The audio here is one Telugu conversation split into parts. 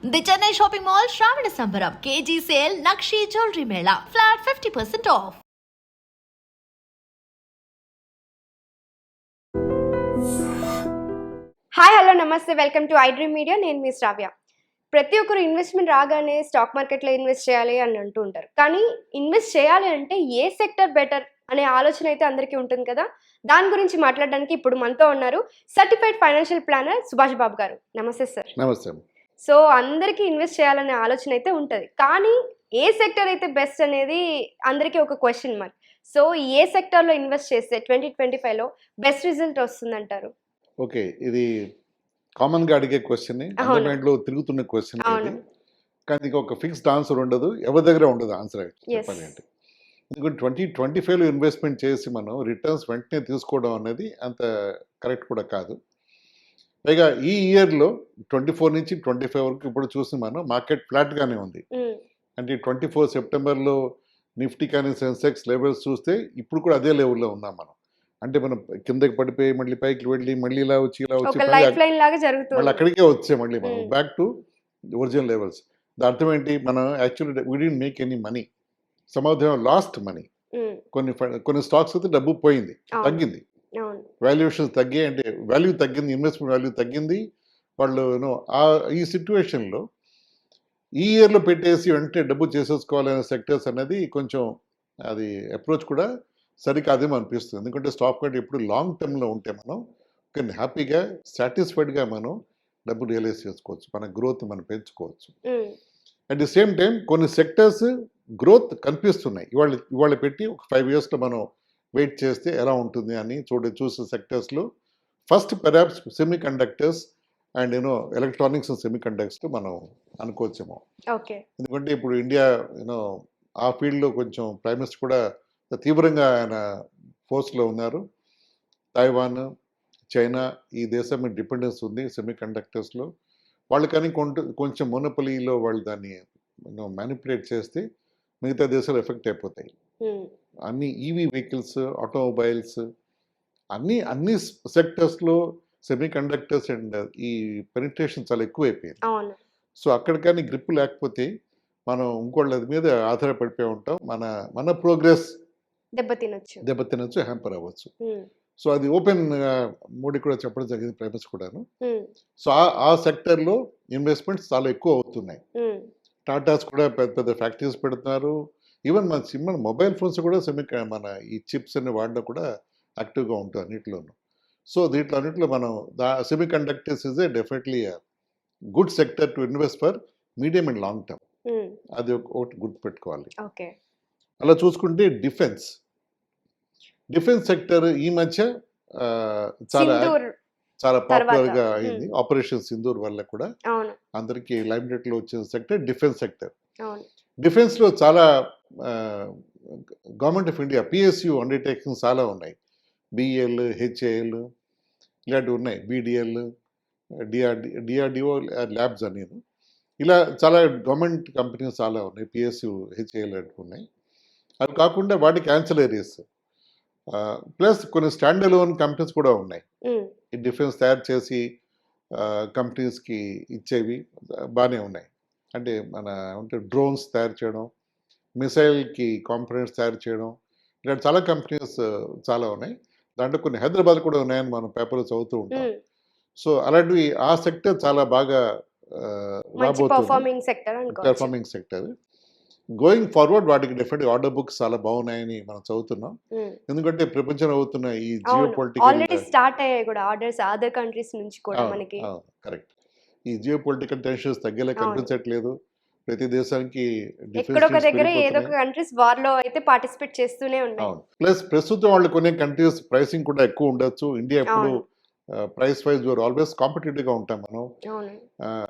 The Chennai Shopping Mall Shravana Sambaram KG Sale Nakshi Jewelry Mela Flat 50% off. Hi hello నమస్తే welcome to I dream media. నేను మీ శ్రావ్య. ప్రతి ఒక్కరు ఇన్వెస్ట్మెంట్ రాగానే స్టాక్ మార్కెట్లో ఇన్వెస్ట్ చేయాలి అని అంటూ ఉంటారు. కానీ ఇన్వెస్ట్ చేయాలి అంటే ఏ సెక్టర్ బెటర్ అనే ఆలోచన అయితే అందరికీ ఉంటుంది కదా. దాని గురించి మాట్లాడడానికి ఇప్పుడు మనతో ఉన్నారు certified financial planner Subhash Babu గారు. నమస్తే సార్. నమస్తే. సో అందరికీ ఇన్వెస్ట్ చేయాలనే ఆలోచన అయితే ఉంటుంది, కానీ ఏ సెక్టర్ అయితే బెస్ట్ అనేది అందరికీ ఒక క్వశ్చన్ మార్క్. సో ఏ సెక్టర్లో ఇన్వెస్ట్ చేస్తే 2025లో బెస్ట్ రిజల్ట్ వస్తుందంటారు? ఓకే, ఇది కామన్గా అడిగే క్వశ్చన్, అందరి మైండ్లో తిరుగుతున్న క్వశ్చన్ ఇది. కానీ ఇది ఒక ఫిక్స్డ్ ఆన్సర్ ఉండదు, ఎవరి దగ్గర ఉండదు ఆన్సర్ చెప్పాలి అంటే. ఎందుకంటే 2025లో ఇన్వెస్ట్మెంట్ చేసి మనం రిటర్న్స్ వెంటనే తీసుకోవడం అనేది అంత కరెక్ట్ కూడా కాదు. పైగా ఈ ఇయర్లో 24 నుంచి 25 వరకు ఇప్పుడు చూసి మనం మార్కెట్ ఫ్లాట్గానే ఉంది. అంటే 24 సెప్టెంబర్లో నిఫ్టీ కానీ సెన్సెక్స్ లెవెల్స్ చూస్తే ఇప్పుడు కూడా అదే లెవెల్లో ఉన్నాం మనం. అంటే మనం కిందకి పడిపోయి మళ్ళీ పైకి వెళ్ళి మళ్ళీ ఇలా వచ్చి మళ్ళీ అక్కడికే వచ్చే మళ్ళీ మనం బ్యాక్ టు ఒరిజినల్ లెవెల్స్. దాని అర్థం ఏంటి? మనం actually we didn't make any money, some of them last money. కొన్ని స్టాక్స్ అయితే డబ్బు పోయింది, తగ్గింది, వాల్యుయేషన్స్ తగ్గాయి, అంటే వాల్యూ తగ్గింది, ఇన్వెస్ట్మెంట్ వాల్యూ తగ్గింది. వాళ్ళు ఈ సిచ్యువేషన్లో ఈ ఇయర్లో పెట్టేసి వెంటనే డబ్బు చేసేసుకోవాలనే సెక్టర్స్ అనేది కొంచెం అది అప్రోచ్ కూడా సరికాదేమో అనిపిస్తుంది. ఎందుకంటే స్టాక్ మార్కెట్ ఎప్పుడు లాంగ్ టర్మ్లో ఉంటే మనం కొన్ని హ్యాపీగా సాటిస్ఫైడ్గా మనం డబ్బు రియలైజ్ చేసుకోవచ్చు, మన గ్రోత్ మనం పెంచుకోవచ్చు. అట్ ది సేమ్ టైం కొన్ని సెక్టర్స్ గ్రోత్ కనిపిస్తున్నాయి. ఇవాళ పెట్టి ఒక 5 ఇయర్స్లో మనం వెయిట్ చేస్తే ఎలా ఉంటుంది అని చూసే సెక్టర్స్లో first perhaps semiconductors and electronics and semiconductors మనం అనుకోవచ్చేమో. ఎందుకంటే ఇప్పుడు ఇండియా ఆ ఫీల్డ్లో కొంచెం ప్రైమ్ మినిస్టర్ కూడా తీవ్రంగా ఆయన ఫోర్స్లో ఉన్నారు. తైవాన్, చైనా ఈ దేశం మీద డిపెండెన్స్ ఉంది సెమీ కండక్టర్స్లో. వాళ్ళు కానీ కొంచెం మొనపలిలో వాళ్ళు దాన్ని మ్యానిపులేట్ చేస్తే మిగతా దేశాలు ఎఫెక్ట్ అయిపోతాయి. అన్ని ఈవీ వెహికల్స్, ఆటోమొబైల్స్, అన్ని సెక్టర్స్లో సెమీ కండక్టర్స్ అండ్ ఈ పెనిట్రేషన్ చాలా ఎక్కువైపోయింది. సో అక్కడ కానీ గ్రిప్ లేకపోతే మనం ఇంకోళ్ళ మీద ఆధారపడిపోయి ఉంటాం. మన ప్రోగ్రెస్ దెబ్బతినొచ్చు, హ్యాంపర్ అవ్వచ్చు. సో అది ఓపెన్ మోడీ కూడా చెప్పడం జరిగింది, ప్రైమస్ కూడాను. సో ఆ సెక్టర్లో ఇన్వెస్ట్మెంట్స్ చాలా ఎక్కువ అవుతున్నాయి. టాటాస్ కూడా పెద్ద పెద్ద ఫ్యాక్టరీస్ పెడుతున్నారు. ఈవెన్ మన మొబైల్ ఫోన్స్ కూడా మన ఈ చిప్స్ అన్ని వాడడం కూడా యాక్టివ్గా ఉంటుంది అన్నింటిలోనూ. సో అన్నింటిలో మనం semi conductors is a definitely good sector to invest for medium and long term. అది ఒకటి గుర్తుపెట్టుకోవాలి. అలా చూసుకుంటే డిఫెన్స్ సెక్టర్ ఈ మధ్య చాలా పాపులర్గా అయింది. ఆపరేషన్ సింధూర్ వల్ల కూడా అందరికీ లైమ్లైట్లో వచ్చిన సెక్టర్ డిఫెన్స్ సెక్టర్. డిఫెన్స్లో చాలా government of India PSU undertakings చాలా ఉన్నాయి. బిఎల్, హెచ్ఏఎల్ ఇలాంటివి ఉన్నాయి, బిడిఎల్, డిఆర్డిఓ ల్యాబ్స్ అని ఇలా చాలా గవర్నమెంట్ కంపెనీస్ చాలా ఉన్నాయి. పిఎస్యు, హెచ్ఏఎల్ ఉన్నాయి. అవి కాకుండా వాటికి యాన్సిలరీస్ ప్లస్ కొన్ని స్టాండ్ అలోన్ కంపెనీస్ కూడా ఉన్నాయి. ఈ డిఫెన్స్ తయారు చేసి కంపెనీస్కి ఇచ్చేవి బాగానే ఉన్నాయి. అంటే డ్రోన్స్ తయారు చేయడం, మిసైల్కి కాంపోనెంట్స్ తయారు చేయడం, ఇలాంటి చాలా కంపెనీస్ చాలా ఉన్నాయి. దాంట్లో కొన్ని హైదరాబాద్ కూడా ఉన్నాయని మనం పేపర్లో చదువుతూ ఉంటాం. సో అలాంటివి ఆ సెక్టర్ చాలా బాగా రాబోతుంది, పెర్ఫార్మింగ్ సెక్టర్. గోయింగ్ ఫార్వర్డ్ వాటికి డెఫినెట్గా ఆర్డర్ బుక్స్ చాలా బాగున్నాయని మనం చదువుతున్నాం. ఎందుకంటే ప్రపంచంలో అవుతున్న ఈ కరెక్ట్ ఈ జియోపొలిటికల్ టెన్షన్స్ తగ్గేలా కనిపించట్లేదు. ప్రతి దేశానికి ప్లస్ ప్రస్తుతం వాళ్ళు కొనే కంట్రీస్ ప్రైసింగ్ కూడా ఎక్కువ ఉండొచ్చు. ఇండియా ఎప్పుడు ప్రైస్ వైజ్ యూఆర్ ఆల్వేస్ కాంపిటేటివ్గా ఉంటాం మనం.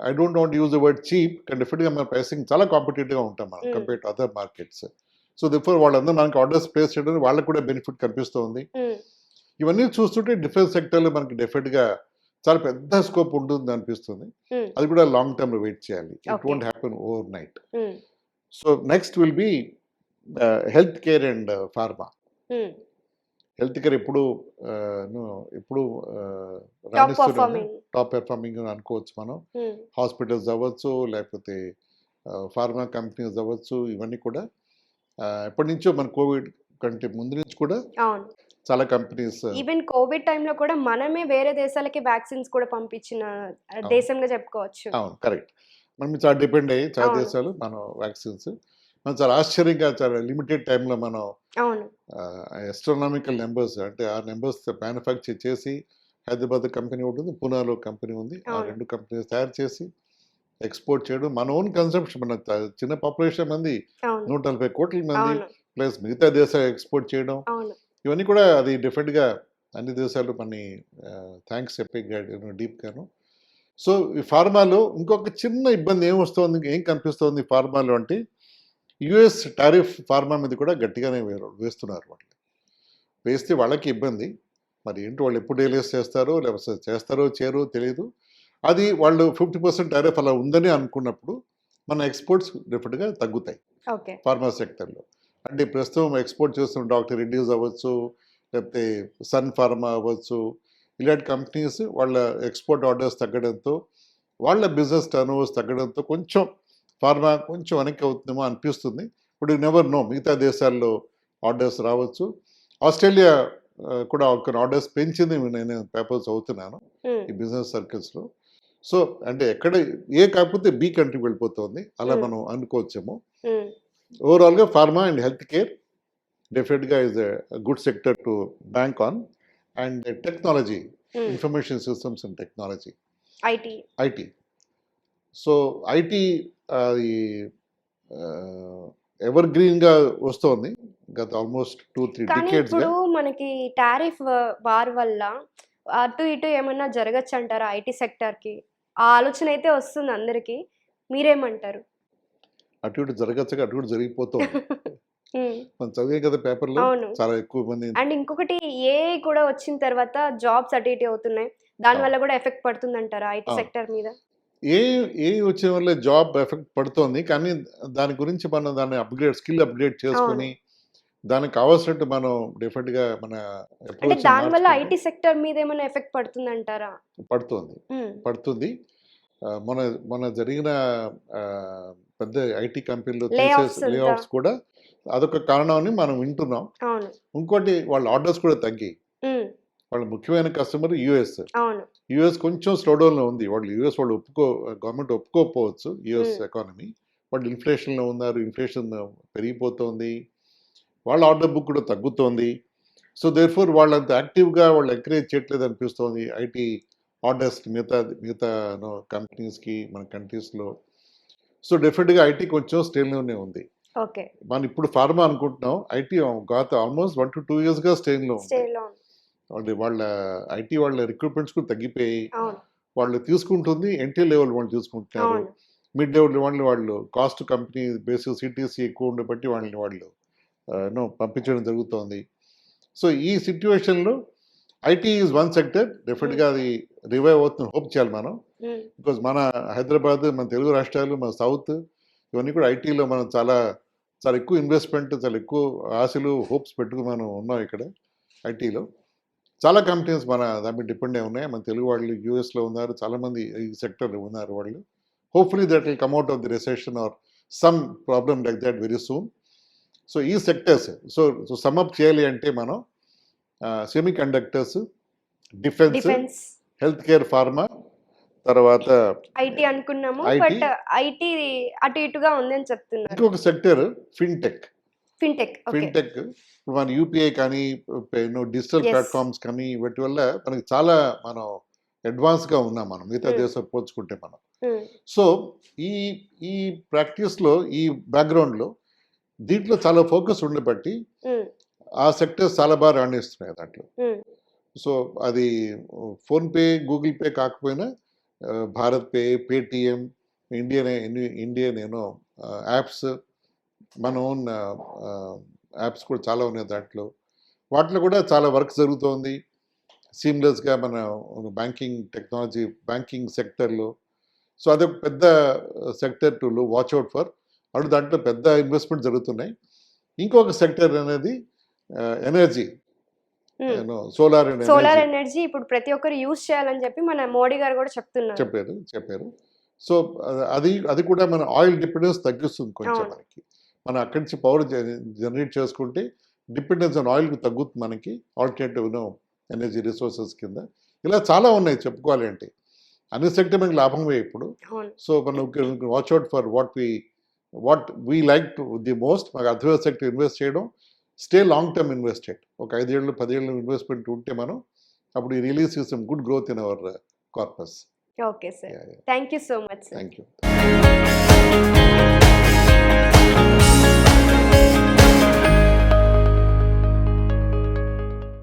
I don't want use the word cheap, కానీ డెఫినెట్గా మన ప్రైసింగ్ చాలా కాంపిటేటివ్గా ఉంటాం మనం compare to other markets. So therefore వాళ్ళందరూ మనకి ఆర్డర్స్ ప్లేస్ చేయడం వాళ్ళకి కూడా బెనిఫిట్ కనిపిస్తుంది. ఇవన్నీ చూస్తుంటే డిఫెన్స్ సెక్టర్లో మనకి డెఫినెట్గా చాలా పెద్ద స్కోప్ ఉంటుంది అనిపిస్తుంది. అది కూడా లాంగ్ టర్మ్ వెయిట్ చేయాలి. It won't happen over night. So next will be health care and pharma. Health care ఎప్పుడు ఎప్పుడు టాప్ పర్ఫార్మింగ్. టాప్ పెర్ఫార్మింగ్ అనుకోవచ్చు మనం. హాస్పిటల్స్ అవ్వచ్చు, లేకపోతే ఫార్మా కంపెనీస్ అవ్వచ్చు, ఇవన్నీ కూడా ఎప్పటి నుంచో మన కోవిడ్ కంటే ముందు నుంచి కూడా అవును. చాలా కంపెనీస్. ఈవెన్ కోవిడ్ టైంలో కూడా మనమే వేరే దేశాలకి వ్యాక్సిన్స్ కూడా పంపించిన దేశంగా చెప్పుకోవచ్చు. అవును, కరెక్ట్. మనం చాలా డిపెండ్ అయ్యి చాలా అవును. దేశాలు మనం వ్యాక్సిన్స్. మనం చాలా ఆశ్చర్యంగా చాలా లిమిటెడ్ టైంలో మనం అవును. ఎస్ట్రానామికల్ నెంబర్స్, అంటే ఆ నెంబర్స్ మ్యానుఫ్యాక్చర్ చేసి, హైదరాబాద్ కంపెనీ ఉంటుంది, పూనాలో కంపెనీ ఉంది, ఆ అవును. 2 కంపెనీస్ తయారు చేసి ఎక్స్పోర్ట్ చేయడం, మన ఓన్ కన్సంప్షన్. మన చిన్న పాపులేషన్ మంది, అవును. 140 కోట్ల మంది, అవును. ప్లస్ మిగతా దేశాలు ఎక్స్పోర్ట్ చేయడం, అవును. ఇవన్నీ కూడా అది డెఫినెట్గా అన్ని దేశాలు మన థ్యాంక్స్ చెప్పే డీప్గాను. సో ఈ ఫార్మాలో ఇంకొక చిన్న ఇబ్బంది ఏమొస్తుంది, ఏం కనిపిస్తుంది ఫార్మాలో అంటే, యుఎస్ టారిఫ్ ఫార్మా మీద కూడా గట్టిగానే వేస్తున్నారు వాళ్ళు. వేస్తే వాళ్ళకి ఇబ్బంది. మరి ఏంటి, వాళ్ళు ఎప్పుడు రియలైజ్ చేస్తారో, లేకపోతే చేస్తారో చేయరో తెలియదు. అది వాళ్ళు 50% టారిఫ్ అలా ఉందని అనుకున్నప్పుడు మన ఎక్స్పోర్ట్స్ డెఫినెట్గా తగ్గుతాయి ఓకే. ఫార్మా సెక్టర్లో. అంటే ప్రస్తుతం ఎక్స్పోర్ట్ చేస్తున్న డాక్టర్ రెడ్డీస్ అవ్వచ్చు, లేకపోతే సన్ ఫార్మా అవ్వచ్చు, ఇలాంటి కంపెనీస్ వాళ్ళ ఎక్స్పోర్ట్ ఆర్డర్స్ తగ్గడంతో, వాళ్ళ బిజినెస్ టర్న్ ఓవర్స్ తగ్గడంతో కొంచెం ఫార్మా కొంచెం వెనక్కి అవుతుందేమో అనిపిస్తుంది. ఇప్పుడు నెవర్ నో, మిగతా దేశాల్లో ఆర్డర్స్ రావచ్చు. ఆస్ట్రేలియా కూడా కొన్ని ఆర్డర్స్ పెంచింది, నేను పేపర్స్ చదువుతున్నాను ఈ బిజినెస్ సర్కిల్స్లో. సో అంటే ఎక్కడ ఏ కాకపోతే బి కంట్రీ వెళ్ళిపోతుంది, అలా మనం అనుకోవచ్చేమో. ఓవరాల్గా ఫార్మా అండ్ హెల్త్ కేర్ డెఫినెట్గా is a good sector to bank on. And technology, information systems and technology, IT. So IT అది ఎవర్ గ్రీన్గా వస్తోంది గత ఆల్మోస్ట్ 2-3 కానీ డికేడ్స్గా. ఇప్పుడు మనకి టారిఫ్ వార్ వల్ల అటు ఇటు ఏమన్నా జరగచ్చు అంటారా ఐటీ సెక్టర్కి? ఆ ఆలోచన అయితే వస్తుంది అందరికి. మీరేమంటారు? అటు ఇటు జరగచ్చుగా, అటు ఇటు జరిగిపోతుంది. మనం చదివే కదా పేపర్లో, అవును. చాలా ఎక్కువ మంది. అండ్ ఇంకొకటి ఏఐ కూడా వచ్చిన తర్వాత జాబ్స్ అటు ఇటు అవుతున్నాయి. దానివల్ల కూడా ఎఫెక్ట్ పడుతుంది అంటారా ఐటీ సెక్టర్ మీద? ఏ వచ్చే వల్ల జాబ్ ఎఫెక్ట్ పడుతోంది, కానీ దాని గురించి మనం దాన్ని స్కిల్ అప్గ్రేడ్ చేసుకొని దానికి కావాల్సినట్టు మనం డెఫినెట్గా మన అంటే approach దానివల్ల మార్చుకుంటే ఐటీ సెక్టర్ మీద ఏమైనా ఎఫెక్ట్ పడుతుంది అంటారా? పడుతుంది. మన మన జరిగిన ఆ, పెద్ద ఐటీ కంపెనీలో Layoffs లే ఆఫ్స్ కూడా అదొక కారణం అని మనం వింటున్నాం. అవును. ఇంకోటి, వాళ్ళ ఆర్డర్స్ కూడా తగ్గాయి. వాళ్ళ ముఖ్యమైన కస్టమర్ యుఎస్. అవును. యుఎస్ కొంచెం స్లోడౌన్లో ఉంది. యుఎస్ వాళ్ళు గవర్నమెంట్ ఒప్పుకోకపోవచ్చు యుఎస్ ఎకానమీ. వాళ్ళు ఇన్ఫ్లేషన్లో ఉన్నారు, ఇన్ఫ్లేషన్ పెరిగిపోతుంది, వాళ్ళ ఆర్డర్ బుక్ కూడా తగ్గుతోంది. సో దేర్ఫోర్ వాళ్ళంత యాక్టివ్గా వాళ్ళు ఎంకరేజ్ చేయట్లేదు అనిపిస్తోంది ఐటీ ఆర్డర్స్ మిగతా కంపెనీస్కి మన కంట్రీస్లో. సో డెఫినెట్గా ఐటీ కొంచెం స్టేల్లోనే ఉంది. ఓకే. మనం ఇప్పుడు ఫార్మా అనుకుంటున్నాం, ఐటీ గత ఆల్మోస్ట్ 1 to 2 yearsగా స్టేల్లో ఉంది. వాళ్ళ ఐటీ వాళ్ళ రిక్రూట్మెంట్స్ కూడా తగ్గిపోయి, వాళ్ళు తీసుకుంటుంది ఎంట్రీ లెవెల్ వాళ్ళు తీసుకుంటున్నారు. మిడ్ లెవెల్ వాళ్ళు కాస్ట్ కంపెనీ బేసిక్ సిటీసీ ఎక్కువ ఉండే బట్టి వాళ్ళు పంపించడం జరుగుతోంది. సో ఈ సిచ్యువేషన్లో ఐటీ ఈజ్ వన్ సెక్టర్, డెఫినెట్గా అది రివైవ్ అవుతుంది హోప్ చేయాలి మనం. బికాజ్ మన హైదరాబాద్, మన తెలుగు రాష్ట్రాలు, మన సౌత్, ఇవన్నీ కూడా ఐటీలో మనం చాలా చాలా ఎక్కువ ఇన్వెస్ట్మెంట్, చాలా ఎక్కువ ఆశలు, హోప్స్ పెట్టుకుని మనం ఉన్నాం ఇక్కడ ఐటీలో. చాలా కంపెనీస్ మన దాని మీద డిపెండ్ అయి ఉన్నాయి. మన తెలుగు వాళ్ళు యూఎస్లో ఉన్నారు, చాలామంది ఈ సెక్టర్లో ఉన్నారు వాళ్ళు. Hopefully that will come out of the recession or some problem like that very soon. So ఈ సెక్టర్స్ సో సమ్అప్ చేయాలి అంటే మనం semiconductors, defence, health care, pharma, తర్వాత ఐటీ అనుకున్నాము, IT. బట్ ఐటీ అటు ఇటుగా ఉందని చెప్తున్నారు. ఇంకొక సెక్టర్ ఫిన్టెక్. ఫిన్టెక్ మన యూపీఐ కానీ, డిజిటల్ Yes. ప్లాట్ఫామ్స్ కానీ, వీటి వల్ల మనకి చాలా మనం అడ్వాన్స్గా ఉన్నాం మనం మిగతా దేశం పోల్చుకుంటే మనం. సో ఈ ఈ ప్రాక్టీస్లో, ఈ బ్యాక్గ్రౌండ్లో దీంట్లో చాలా ఫోకస్ ఉండి బట్టి ఆ సెక్టర్స్ చాలా బాగా రాణిస్తున్నాయి దాంట్లో. సో అది ఫోన్పే, గూగుల్ పే కాకపోయినా Bharat pay, Paytm, Indian apps, మన ఓన్ యాప్స్ కూడా చాలా ఉన్నాయి దాంట్లో. వాటిలో కూడా చాలా వర్క్ జరుగుతోంది సీమ్లెస్గా మన బ్యాంకింగ్ టెక్నాలజీ, బ్యాంకింగ్ సెక్టర్లో. సో అదొక పెద్ద sector to watch out for. అప్పుడు దాంట్లో పెద్ద ఇన్వెస్ట్మెంట్ జరుగుతున్నాయి. ఇంకొక సెక్టర్ అనేది ఎనర్జీ. సోలార్ సోలార్ ఎనర్జీ ఇప్పుడు ప్రతి ఒక్కరు యూజ్ చేయాలని చెప్పి మన మోడీ గారు కూడా చెప్తున్నారు. చెప్పారు. సో అది కూడా మన ఆయిల్ డిపెండెన్స్ తగ్గిస్తుంది కొంచెం అవును. మనకి. మనం అక్కడి నుంచి పవర్ జనరేట్ చేసుకుంటే డిపెండెన్స్ ఆన్ ఆయిల్ తగ్గుతుంది మనకి, ఆల్టర్నేటివ్ ఎనర్జీ రిసోర్సెస్ కింద. ఇలా చాలా ఉన్నాయి చెప్పుకోవాలి అంటే. అన్ని సెక్టర్ మనకి లాభమే ఇప్పుడు. అవును. సో మనం watch out for what we like to the most. మాకు అర్థమైతే సెక్టర్ ఇన్వెస్ట్ చేయడం, స్టే లాంగ్ టర్మ్ ఇన్వెస్టెడ్. ఒక 5 ఏళ్ళు 10 ఏళ్ళు ఇన్వెస్ట్మెంట్ ఉంటే మనం అప్పుడు ఈ release some good growth in our corpus. Okay sir. Thank you so much sir. Thank you.